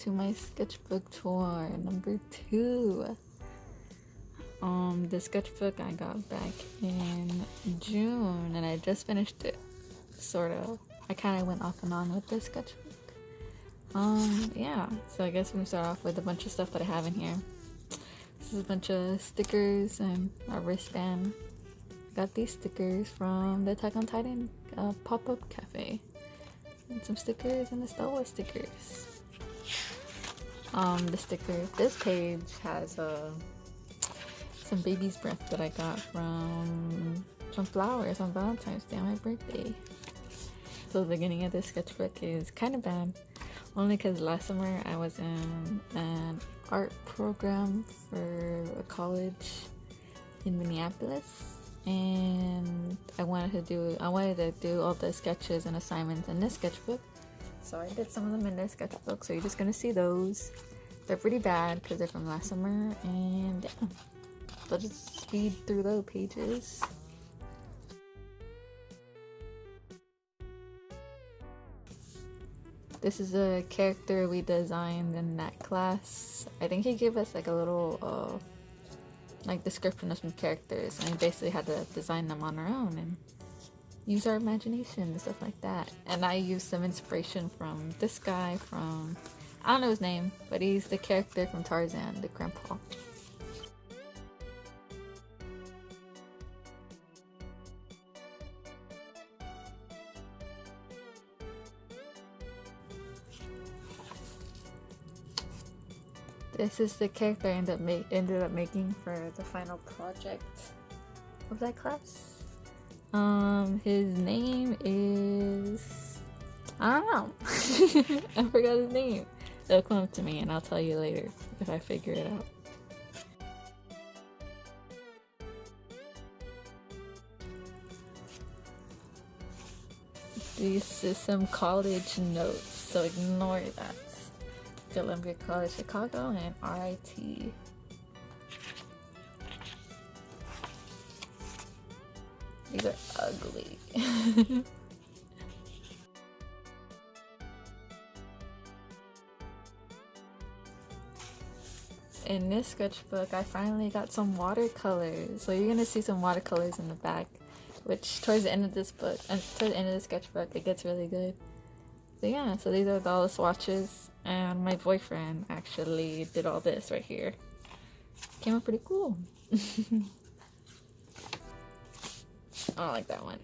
to my sketchbook tour number 2. The sketchbook I got back in June and I just finished it, sort of. I kind of went off and on with this sketchbook. Yeah, so I guess we're gonna start off with a bunch of stuff that I have in here. This is a bunch of stickers and a wristband. Got these stickers from the Attack on Titan pop-up cafe. And some stickers and the Stauber stickers. This page has some baby's breath that I got from some flowers on Valentine's Day on my birthday. So the beginning of this sketchbook is kind of bad, only because last summer I was in an art program for a college in Minneapolis, and I wanted to do all the sketches and assignments in this sketchbook, so I did some of them in this sketchbook. So you're just gonna see those. They're pretty bad because they're from last summer, and yeah, so just speed through those pages. This is a character we designed in that class. I think he gave us like a little like description of some characters, and we basically had to design them on our own and use our imagination and stuff like that. And I used some inspiration from this guy from, I don't know his name, but he's the character from Tarzan, the grandpa. This is the character I ended up making for the final project of that class. His name is, I don't know. I forgot his name. It'll come up to me and I'll tell you later if I figure it out. This is some college notes, so ignore that. Columbia College Chicago and RIT. These are ugly. In this sketchbook, I finally got some watercolors. So you're gonna see some watercolors in the back, which towards the end of this book, and towards the end of the sketchbook, it gets really good. So yeah, so these are all the swatches, and my boyfriend actually did all this right here. Came out pretty cool. I don't like that one.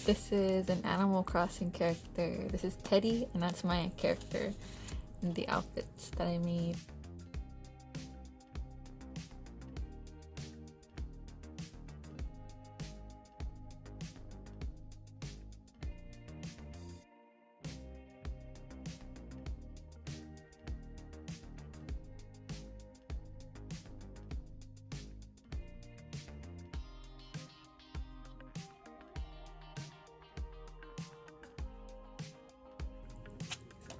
This is an Animal Crossing character. This is Teddy, and that's my character in the outfits that I made.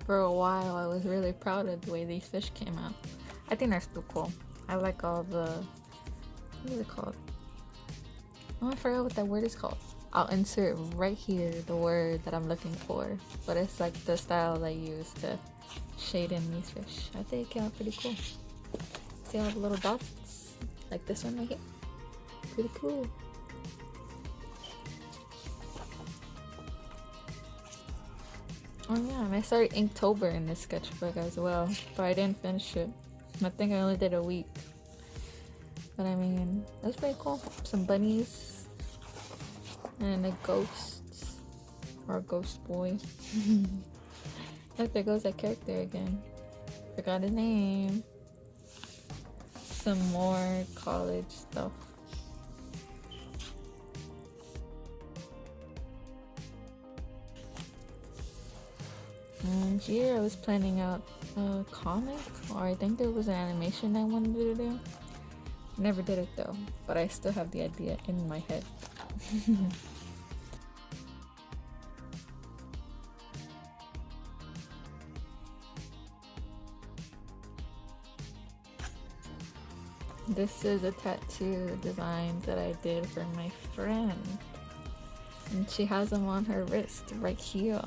For a while, I was really proud of the way these fish came out. I think they're still cool. I like all the, what is it called? Oh, I forgot what that word is called. I'll insert right here the word that I'm looking for, but it's like the style I use to shade in these fish. I think it came out pretty cool. See all the little dots? Like this one right here. Pretty cool. Oh yeah, and I started Inktober in this sketchbook as well, but I didn't finish it. I think I only did a week. But I mean, that's pretty cool. Some bunnies and a ghost, or a ghost boy. Look, there goes that character again. Forgot his name. Some more college stuff. And here I was planning out a comic, or I think there was an animation I wanted to do. Never did it though, but I still have the idea in my head. this is a tattoo design that I did for my friend. And she has them on her wrist right here.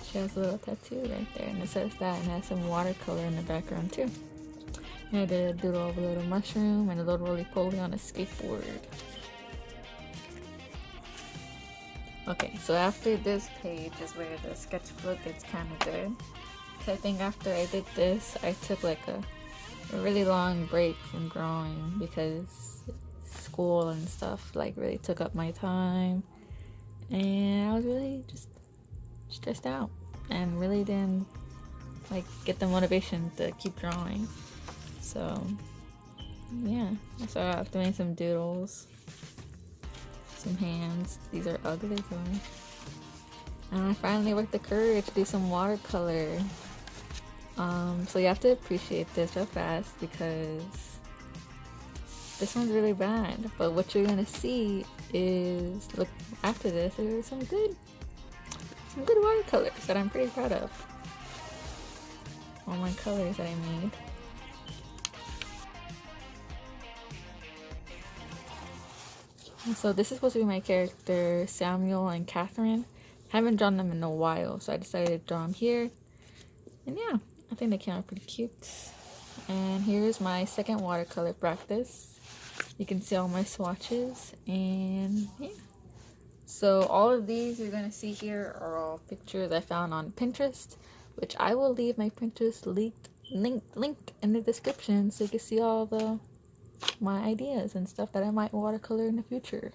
She has a little tattoo right there, and it says that, and it has some watercolor in the background too. And I did a doodle of a little mushroom and a little roly-poly on a skateboard. Okay, so after this page is where the sketchbook gets kind of good. So I think after I did this, I took like a really long break from drawing because school and stuff like really took up my time, and I was really just stressed out and really didn't like get the motivation to keep drawing. So yeah, I started off doing some doodles, some hands. These are ugly though. And I finally worked the courage to do some watercolor. So you have to appreciate this real fast because this one's really bad. But what you're gonna see is, look, after this, there's some good watercolors that I'm pretty proud of. All my colors that I made. So this is supposed to be my character Samuel and Catherine. Haven't drawn them in a while, so I decided to draw them here. And yeah, I think they came out pretty cute. And here's my second watercolor practice. You can see all my swatches, and yeah. So all of these you're gonna see here are all pictures I found on Pinterest, which I will leave my Pinterest linked in the description so you can see all my ideas and stuff that I might watercolor in the future.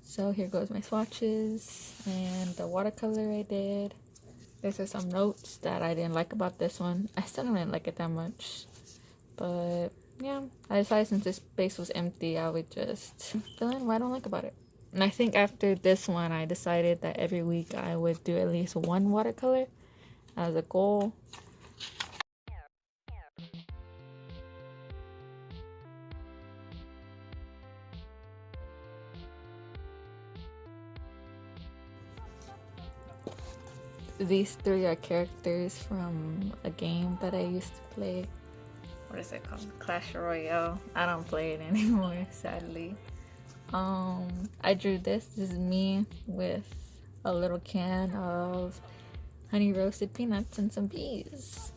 So here goes my swatches and the watercolor I did. These are some notes that I didn't like about this one. I still didn't like it that much, but yeah, I decided since this space was empty, I would just fill in what I don't like about it. And I think after this one, I decided that every week I would do at least one watercolor as a goal. These three are characters from a game that I used to play. What is it called? Clash Royale. I don't play it anymore, sadly. I drew this. This is me with a little can of honey roasted peanuts and some bees.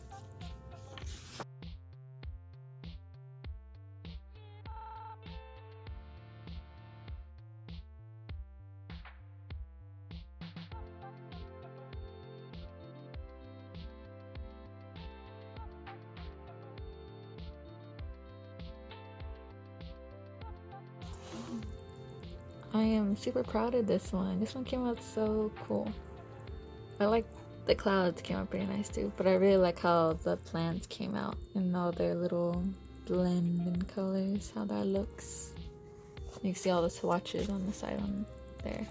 I am super proud of this one. This one came out so cool. I like the clouds came out pretty nice too, but I really like how the plants came out and all their little blend in colors, how that looks. You can see all the swatches on the side on there.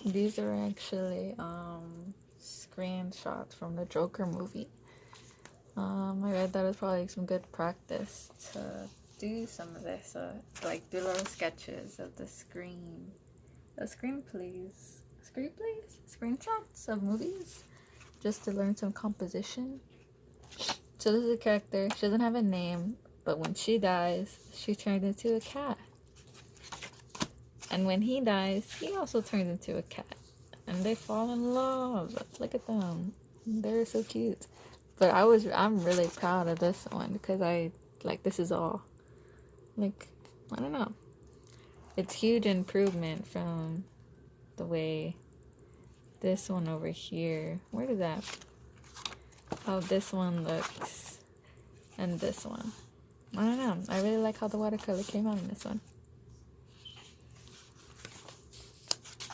These are actually screenshots from the Joker movie. I read that it's probably some good practice to do some of this, like do little sketches of the screenshots of movies, just to learn some composition. So this is a character. She doesn't have a name, but when she dies, she turned into a cat. And when he dies, he also turns into a cat. And they fall in love. Look at them. They're so cute. But I'm really proud of this one because this is all, like, I don't know. It's huge improvement from the way this one over here, where did that, how this one looks and this one. I don't know. I really like how the watercolor came out in this one.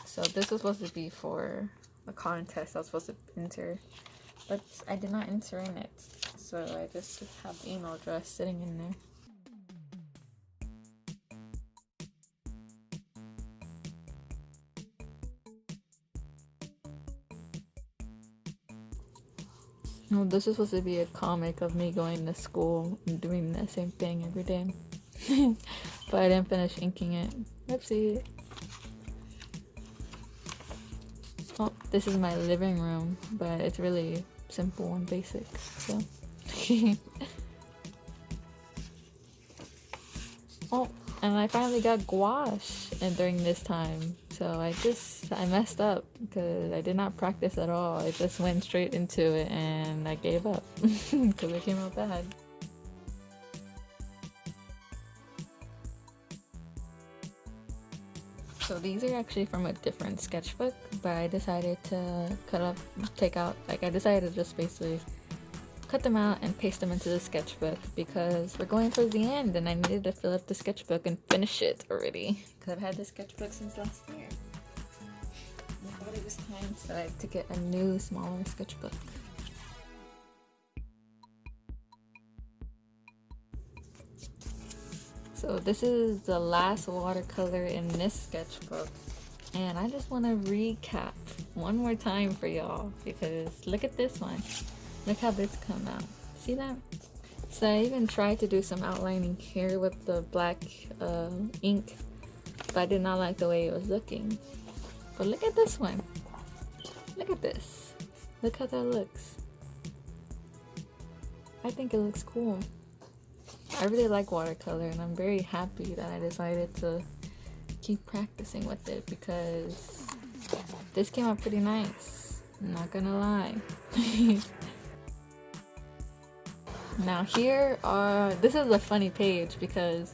So this was supposed to be for a contest I was supposed to enter, but I did not enter in it. So I just have the email address sitting in there. Well, this is supposed to be a comic of me going to school and doing the same thing every day. But I didn't finish inking it. Oopsie. Oh, this is my living room, but it's really simple and basic, so. Oh, and I finally got gouache and during this time, so I messed up because I did not practice at all. I just went straight into it and I gave up because it came out bad. So these are actually from a different sketchbook, but I decided to I decided to just basically cut them out and paste them into the sketchbook because we're going towards the end and I needed to fill up the sketchbook and finish it already because I've had this sketchbook since last year. I thought it was time to get a new, smaller sketchbook. So this is the last watercolor in this sketchbook, and I just want to recap one more time for y'all because look at this one. Look how this come out. See that? So I even tried to do some outlining here with the black ink, but I did not like the way it was looking. But look at this one. Look at this. Look how that looks. I think it looks cool. I really like watercolor and I'm very happy that I decided to keep practicing with it because this came out pretty nice. I'm not gonna lie. Now this is a funny page because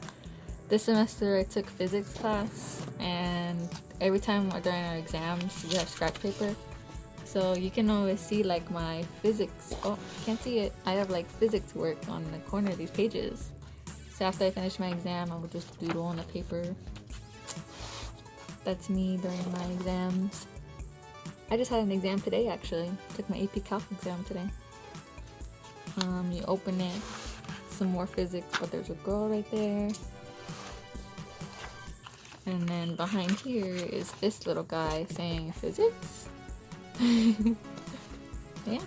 this semester I took physics class and every time during our exams we have scratch paper. So you can always see like my physics, oh, you can't see it. I have like physics work on the corner of these pages. So after I finish my exam, I will just doodle on the paper. That's me during my exams. I just had an exam today actually. Took my AP Calc exam today. You open it, some more physics, but there's a girl right there. And then behind here is this little guy saying physics. Yeah.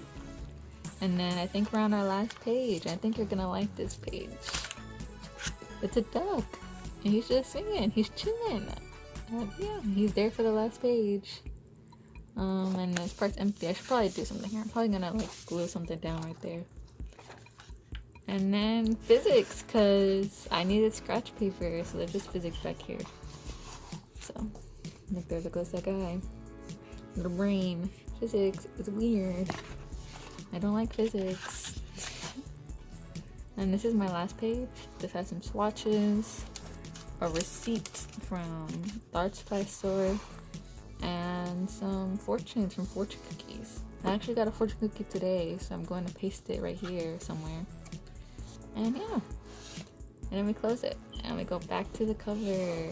And then I think we're on our last page. I think you're gonna like this page. It's a duck. And he's just singing. He's chilling. Yeah, he's there for the last page. And this part's empty. I should probably do something here. I'm probably gonna like glue something down right there. And then physics, cause I needed scratch paper, so there's just physics back here. So, look, there goes that guy. Little brain. Physics is weird. I don't like physics. And this is my last page. This has some swatches, a receipt from the art supply store, and some fortunes from fortune cookies. I actually got a fortune cookie today, so I'm going to paste it right here somewhere. And yeah. And then we close it. And we go back to the cover.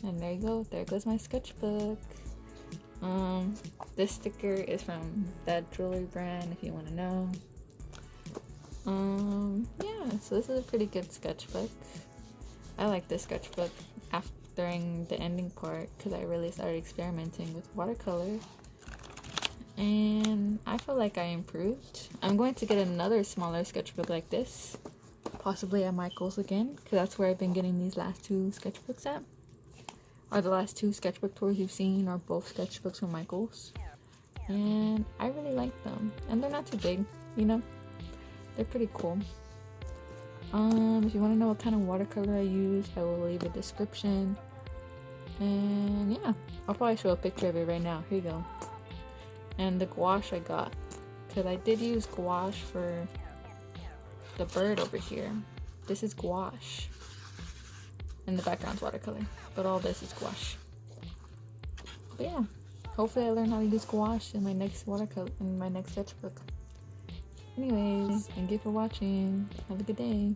And there you go. There goes my sketchbook. This sticker is from that jewelry brand if you want to know. Yeah, so this is a pretty good sketchbook. I like this sketchbook during the ending part because I really started experimenting with watercolor. And I feel like I improved. I'm going to get another smaller sketchbook like this. Possibly at Michael's again, because that's where I've been getting these last two sketchbooks at. Or the last two sketchbook tours you've seen are both sketchbooks from Michael's. And I really like them. And they're not too big, you know? They're pretty cool. If you want to know what kind of watercolor I use, I will leave a description. And yeah, I'll probably show a picture of it right now. Here you go. And the gouache I got, because I did use gouache for the bird over here. This is gouache. And the background's watercolor. But all this is gouache. But yeah, hopefully I learn how to use gouache in my next watercolor, in my next sketchbook. Anyways, thank you for watching. Have a good day.